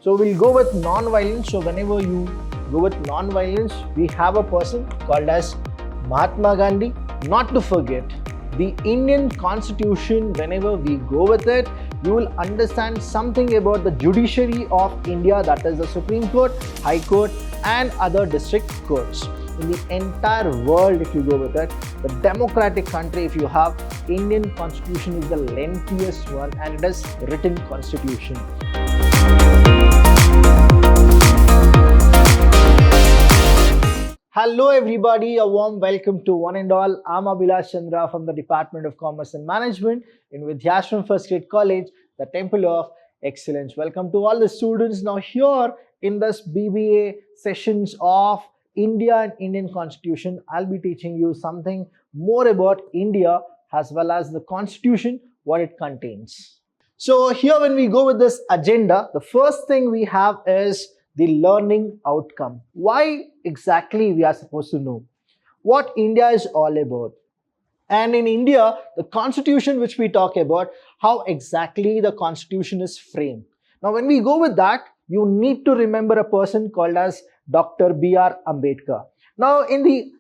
So we'll go with non-violence. So whenever you go with non-violence, we have a person called as Mahatma Gandhi. Not to forget, the Indian Constitution, whenever we go with it, you will understand something about the judiciary of India, that is the Supreme Court, High Court and other district courts. In the entire world, if you go with it, the democratic country, if you have, Indian Constitution is the lengthiest one and it is written constitution. Hello everybody, a warm welcome to one and all. I'm Abhilash from the Department of Commerce and Management in Vidhyaashram First Grade College, the Temple of Excellence. Welcome to all the students. Now here in this B.B.A sessions of India and Indian Constitution, I'll be teaching you something more about India as well as the Constitution, what it contains. So here when we go with this agenda, the first thing we have is the learning outcome. Why exactly we are supposed to know what India is all about. And in India, the constitution which we talk about, how exactly the constitution is framed. Now when we go with that, you need to remember a person called as Dr. B.R. Ambedkar. Now in the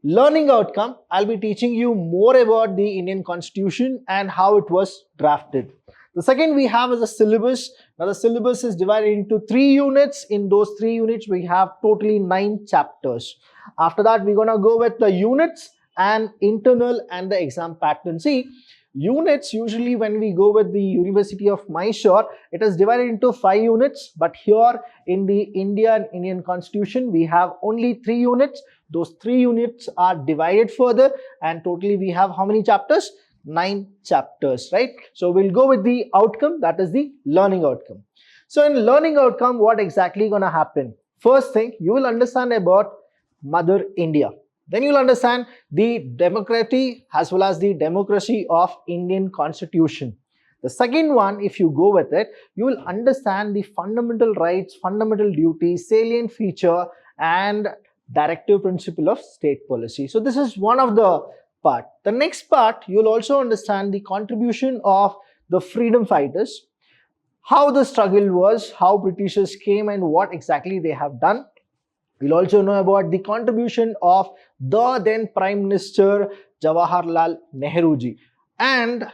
learning outcome, I'll be teaching you more about the Indian Constitution and how it was drafted. The second we have is a syllabus. Now the syllabus is divided into 3 units. In those 3 units, we have totally 9 chapters. After that, we're going to go with the units and internal and the exam pattern. See, units usually when we go with the University of Mysore, it is divided into 5 units. But here in the Indian Constitution, we have only 3 units. Those 3 units are divided further and totally we have how many chapters? 9 chapters, right? So we'll go with the outcome, that is the learning outcome. So in learning outcome, what exactly gonna happen? First thing, you will understand about Mother India. Then you'll understand the democracy as well as the democracy of Indian Constitution. The second one, if you go with it, you will understand the fundamental rights, fundamental duties, salient feature and directive principle of state policy. So this is one of the part. The next part, you'll also understand the contribution of the freedom fighters, how the struggle was, how Britishers came and what exactly they have done. You'll also know about the contribution of the then Prime Minister Jawaharlal Nehru ji. And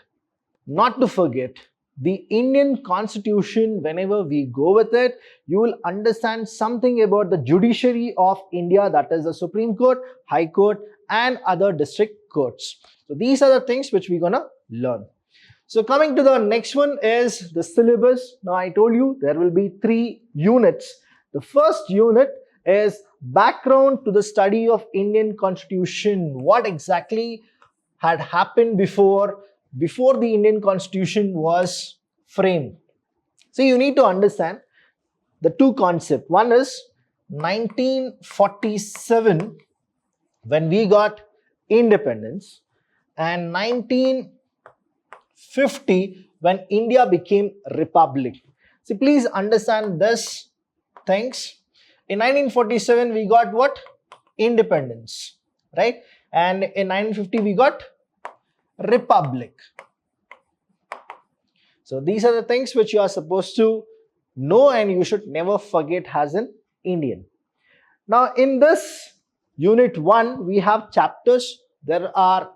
not to forget, the Indian Constitution, whenever we go with it, you will understand something about the judiciary of India, that is the Supreme Court, High Court and other district courts. So these are the things which we're gonna learn. So coming to the next one is the syllabus. Now I told you there will be 3 units. The first unit is background to the study of Indian Constitution. What exactly had happened before the Indian Constitution was framed. So you need to understand the 2 concepts. One is 1947 when we got independence and 1950 when India became republic. So please understand this things. In 1947 we got what? Independence, right? And in 1950 we got republic. So these are the things which you are supposed to know and you should never forget as an Indian. Now in this Unit 1, we have chapters. There are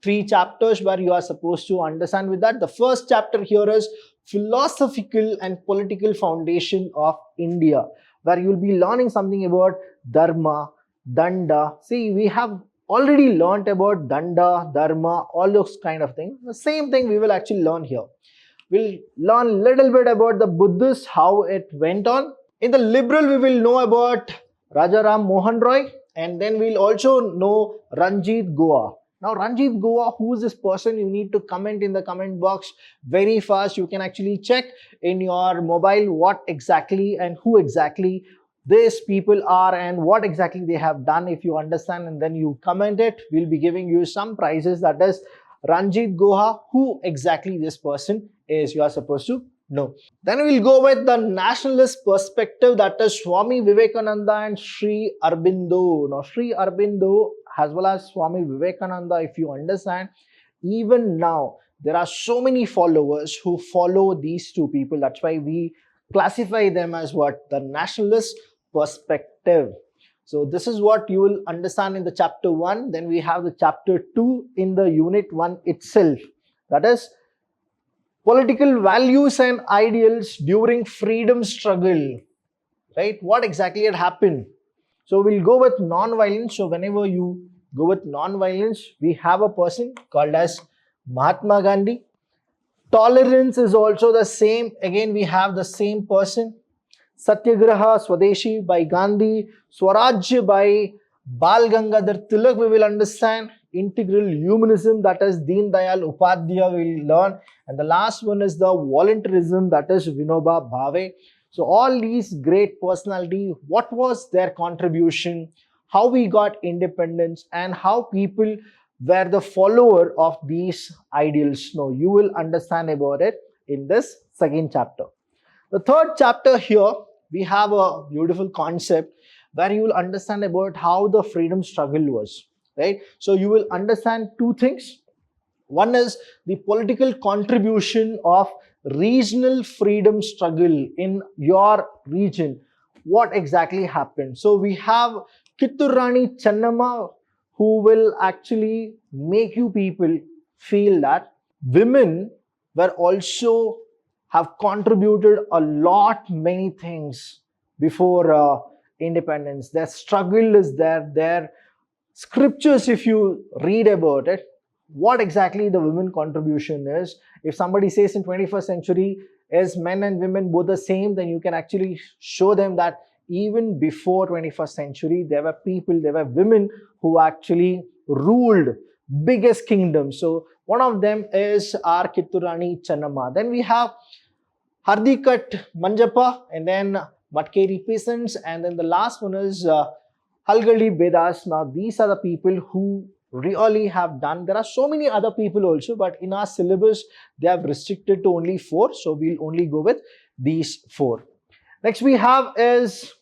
3 chapters where you are supposed to understand with that. The first chapter here is philosophical and political foundation of India, where you will be learning something about Dharma, Danda. See, we have already learnt about Danda, Dharma, all those kind of things. The same thing we will actually learn here. We'll learn a little bit about the Buddhists, how it went on. In the liberal, we will know about Raja Ram Mohan Roy. And then we'll also know Ranjit Goa. Now Ranjit Goa, who is this person? You need to comment in the comment box very fast. You can actually check in your mobile what exactly and who exactly these people are and what exactly they have done. If you understand and then you comment it, we'll be giving you some prizes. That is Ranjit Goa, who exactly this person is. You are supposed to know. Then we'll go with the nationalist perspective, that is Swami Vivekananda and Sri Aurobindo. Now Sri Aurobindo as well as Swami Vivekananda, if you understand, even now there are so many followers who follow these 2 people. That's why we classify them as what? The nationalist perspective. So this is what you will understand in the chapter 1. Then we have the chapter 2 in the unit 1 itself. That is political values and ideals during freedom struggle. Right? What exactly had happened? So we'll go with non-violence. So whenever you go with non-violence, we have a person called as Mahatma Gandhi. Tolerance is also the same. Again, we have the same person. Satyagraha, Swadeshi by Gandhi. Swarajya by Bal Gangadhar Tilak, we will understand. Integral humanism, that is Deen Dayal Upadhyaya, we will learn. And the last one is the voluntarism, that is Vinoba Bhave. So all these great personality, what was their contribution, how we got independence, and how people were the follower of these ideals. Now you will understand about it in this second chapter. The third chapter here, we have a beautiful concept where you will understand about how the freedom struggle was, right? So you will understand two things. One is the political contribution of regional freedom struggle in your region. What exactly happened? So we have Kittur Rani Channamma, who will actually make you people feel that women were also have contributed a lot many things before independence. Their struggle is there. Their scriptures, if you read about it, what exactly the women contribution is. If somebody says in 21st century is men and women both the same, then you can actually show them that even before 21st century, there were people, there were women who actually ruled biggest kingdoms. So one of them is our Kittur Rani Channamma. Then we have Hardikat Manjappa, and then Matkeri peasants, and then the last one is Halgali Bedas. Now these are the people who really have done. There are so many other people also, but in our syllabus they have restricted to only 4, so we'll only go with these 4. Next we have is,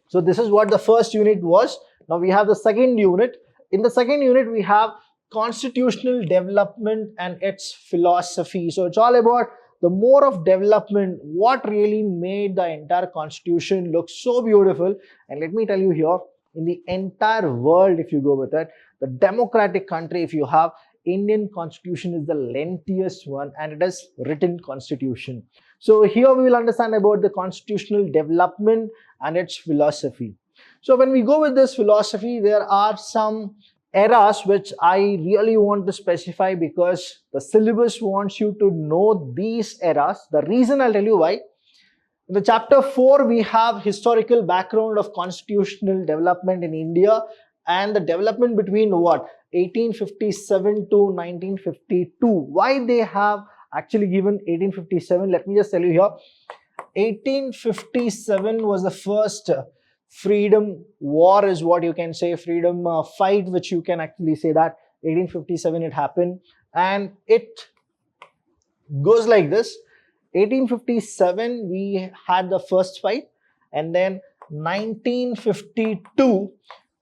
so this is what the first unit was. Now we have the second unit. In the second unit we have constitutional development and its philosophy. So it's all about the more of development, what really made the entire constitution look so beautiful. And let me tell you here, in the entire world, if you go with it, the democratic country, if you have, Indian constitution is the lengthiest one, and it is written constitution. So here we will understand about the constitutional development and its philosophy. So when we go with this philosophy, there are some eras which I really want to specify because the syllabus wants you to know these eras. The reason I'll tell you why. In the chapter 4, we have historical background of constitutional development in India and the development between what? 1857 to 1952. Why they have actually given 1857? Let me just tell you here. 1857 was the first freedom war, is what you can say, freedom fight, which you can actually say that 1857 it happened, and it goes like this. 1857 we had the first fight, and then 1952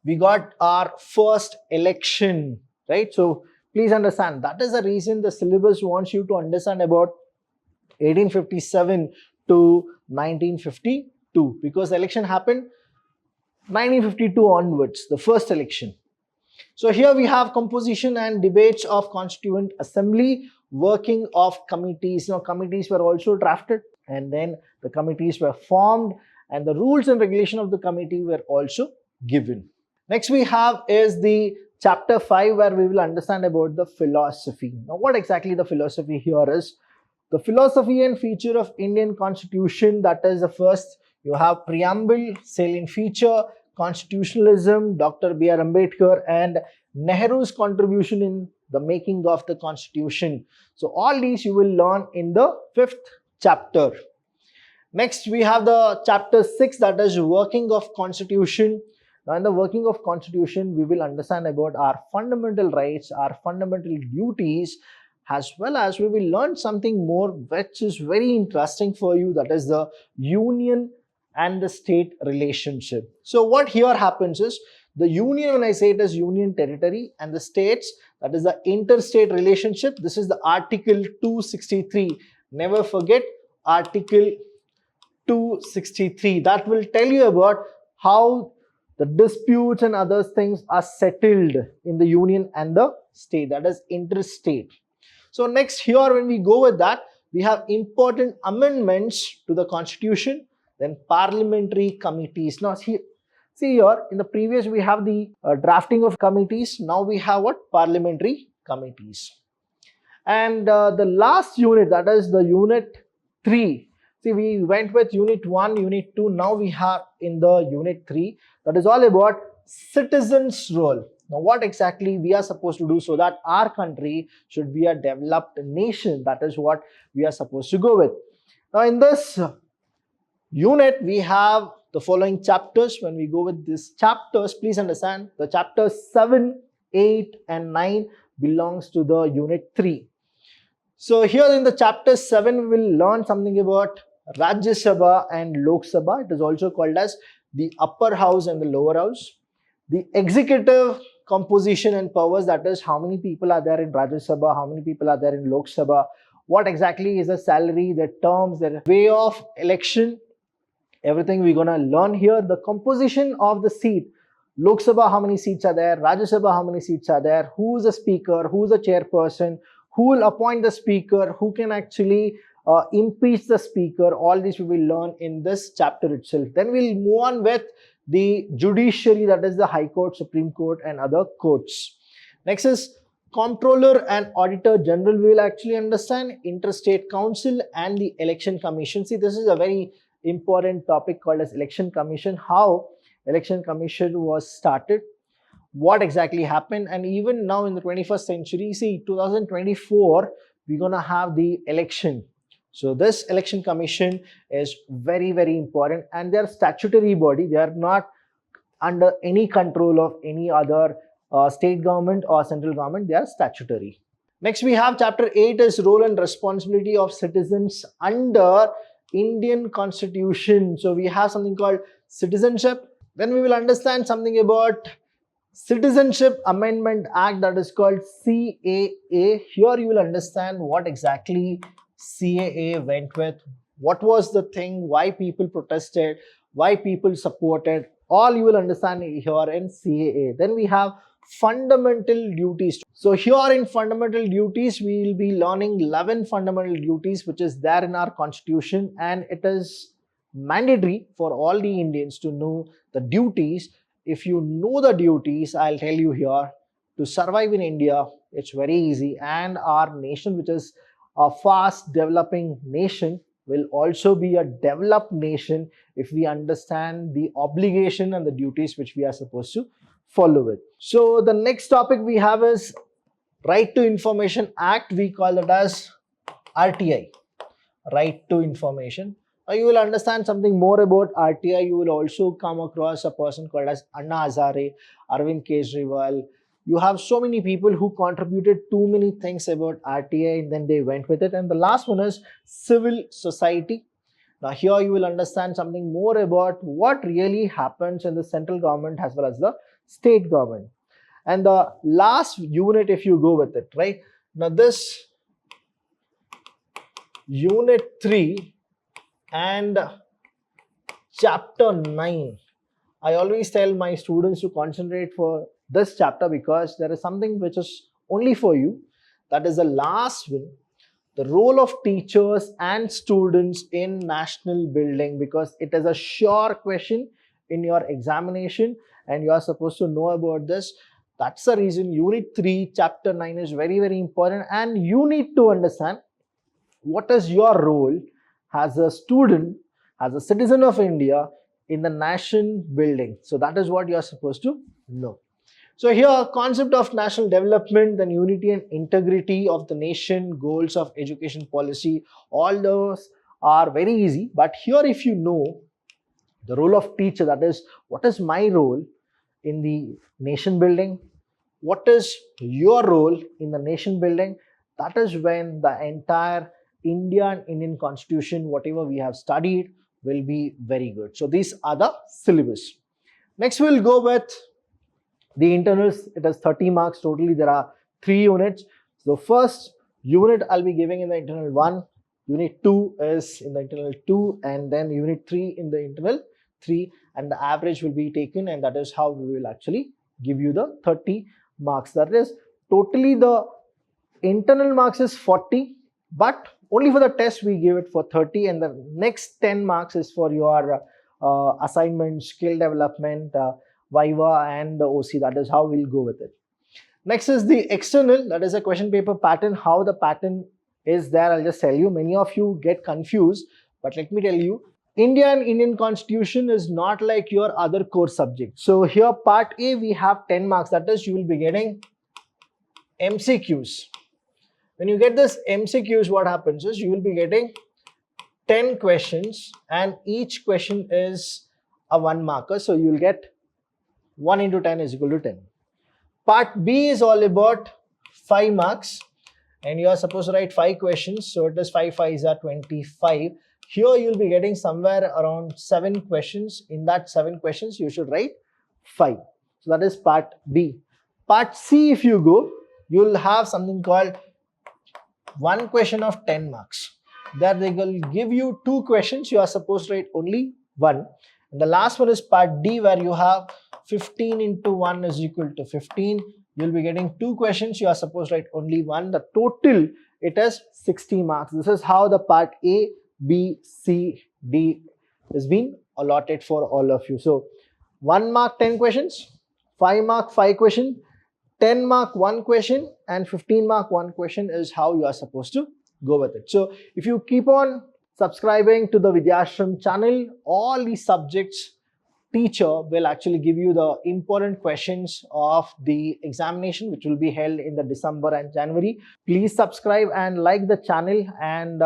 we got our first election, right? So please understand, that is the reason the syllabus wants you to understand about 1857 to 1952, because the election happened 1952 onwards, the first election. So here we have composition and debates of Constituent Assembly, working of committees. Now committees were also drafted, and then the committees were formed, and the rules and regulation of the committee were also given. Next we have is the chapter 5, where we will understand about the philosophy. Now what exactly the philosophy here is? The philosophy and feature of Indian Constitution, that is the first. You have preamble, salient feature, constitutionalism, Dr. B.R. Ambedkar, and Nehru's contribution in the making of the Constitution. So all these you will learn in the 5th chapter. Next we have the chapter 6, that is working of Constitution. Now in the working of Constitution, we will understand about our fundamental rights, our fundamental duties, as well as we will learn something more which is very interesting for you, that is the union and the state relationship. So what here happens is, the union, when I say it is union territory, and the states, that is the interstate relationship. This is the article 263. Never forget article 263. That will tell you about how the disputes and other things are settled in the union and the state, that is interstate. So next here, when we go with that, we have important amendments to the constitution, then parliamentary committees. Now see here, in the previous we have the drafting of committees. Now we have what? Parliamentary committees. And the last unit, that is the unit 3. See, we went with unit 1, unit 2. Now we have in the unit 3, that is all about citizens' role. Now what exactly we are supposed to do so that our country should be a developed nation. That is what we are supposed to go with. Now in this unit, we have the following chapters. When we go with these chapters, please understand the chapters 7, 8 and 9 belongs to the unit 3. So here in the chapter 7, we will learn something about Rajya Sabha and Lok Sabha. It is also called as the upper house and the lower house. The executive composition and powers, that is how many people are there in Rajya Sabha, how many people are there in Lok Sabha, what exactly is the salary, the terms, the way of election, everything we're gonna learn here. The composition of the seat, Lok Sabha, how many seats are there, Rajya Sabha, how many seats are there, who is the speaker, who is the chairperson, who will appoint the speaker, who can actually impeach the speaker. All this we will learn in this chapter itself. Then we'll move on with the judiciary, that is the High Court, Supreme Court and other courts. Next is Comptroller and Auditor General. We will actually understand Interstate Council and the Election Commission. See, this is a very important topic called as Election Commission, how Election Commission was started, what exactly happened, and even now in the 21st century, see 2024, we're gonna have the election. So this Election Commission is very, very important, and they are statutory body. They are not under any control of any other state government or central government. They are statutory. Next we have chapter 8 is role and responsibility of citizens under Indian Constitution. So we have something called citizenship. Then we will understand something about Citizenship Amendment Act, that is called CAA. Here you will understand what exactly CAA went with, what was the thing, why people protested, why people supported. All you will understand here in CAA. Then we have fundamental duties. So here in fundamental duties, we will be learning 11 fundamental duties which is there in our constitution, and it is mandatory for all the Indians to know the duties. If you know the duties, I'll tell you here, to survive in India, it's very easy, and our nation, which is a fast developing nation, will also be a developed nation if we understand the obligation and the duties which we are supposed to follow it. So the next topic we have is Right to Information Act. We call it as RTI, Right to Information. Now you will understand something more about RTI. You will also come across a person called as Anna Hazare, Arvind Kejriwal. You have so many people who contributed too many things about RTI, and then they went with it. And the last one is civil society. Now here you will understand something more about what really happens in the central government as well as the state government. And the last unit, if you go with it, right? Now this unit 3 and chapter 9, I always tell my students to concentrate for this chapter because there is something which is only for you. That is the last one, the role of teachers and students in national building, because it is a sure question in your examination and you are supposed to know about this. That's the reason unit 3 chapter 9 is very, very important, and you need to understand what is your role as a student, as a citizen of India in the nation building. So that is what you are supposed to know. So here, concept of national development, then unity and integrity of the nation, goals of education policy, all those are very easy. But here if you know the role of teacher, that is what is my role in the nation building, what is your role in the nation building, that is when the entire Indian constitution, whatever we have studied, will be very good. So these are the syllabus. Next we'll go with the internals. It has 30 marks totally. There are 3 units. So first unit I'll be giving in the internal 1, Unit 2 is in the internal 2, and then Unit 3 in the internal 3, and the average will be taken, and that is how we will actually give you the 30 marks. That is totally the internal marks is 40, but only for the test we give it for 30, and the next 10 marks is for your assignment, skill development, Viva and the OC. That is how we'll go with it. Next is the external, that is a question paper pattern. How the pattern is there, I'll just tell you. Many of you get confused, but let me tell you, Indian Constitution is not like your other core subjects. So here part A, we have 10 marks. That is, you will be getting MCQs. When you get this MCQs, what happens is you will be getting 10 questions, and each question is a 1 marker. So you will get 1 into 10 is equal to 10. Part B is all about 5 marks, and you are supposed to write 5 questions. So it is 5 5s are 25. Here you will be getting somewhere around 7 questions. In that 7 questions, you should write 5. So that is part B. Part C, if you go, you will have something called 1 question of 10 marks. There they will give you 2 questions. You are supposed to write only 1. And the last one is part D, where you have 15 into 1 is equal to 15. You will be getting 2 questions. You are supposed to write only 1. The total, it is 60 marks. This is how the part A, B, C, D is being allotted for all of you. So 1 mark 10 questions, 5 mark 5 questions, 10 mark 1 question, and 15 mark 1 question is how you are supposed to go with it. So if you keep on subscribing to the Vidhyaashram channel, all these subjects teacher will actually give you the important questions of the examination, which will be held in the December and January. Please subscribe and like the channel, and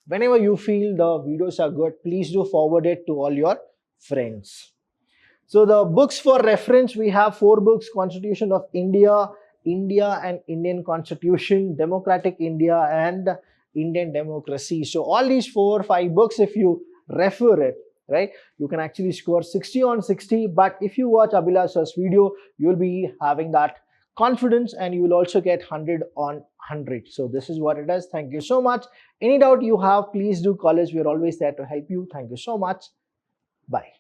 whenever you feel the videos are good, please do forward it to all your friends. So the books for reference, we have 4 books: Constitution of India, India and Indian Constitution, Democratic India, and Indian Democracy. So all these 4 or 5 books, if you refer it, right, you can actually score 60 on 60. But if you watch Abhilash's video, you will be having that confidence, and you will also get 100 on 100. So this is what it is. Thank you so much. Any doubt you have, please do call us. We are always there to help you. Thank you so much. Bye.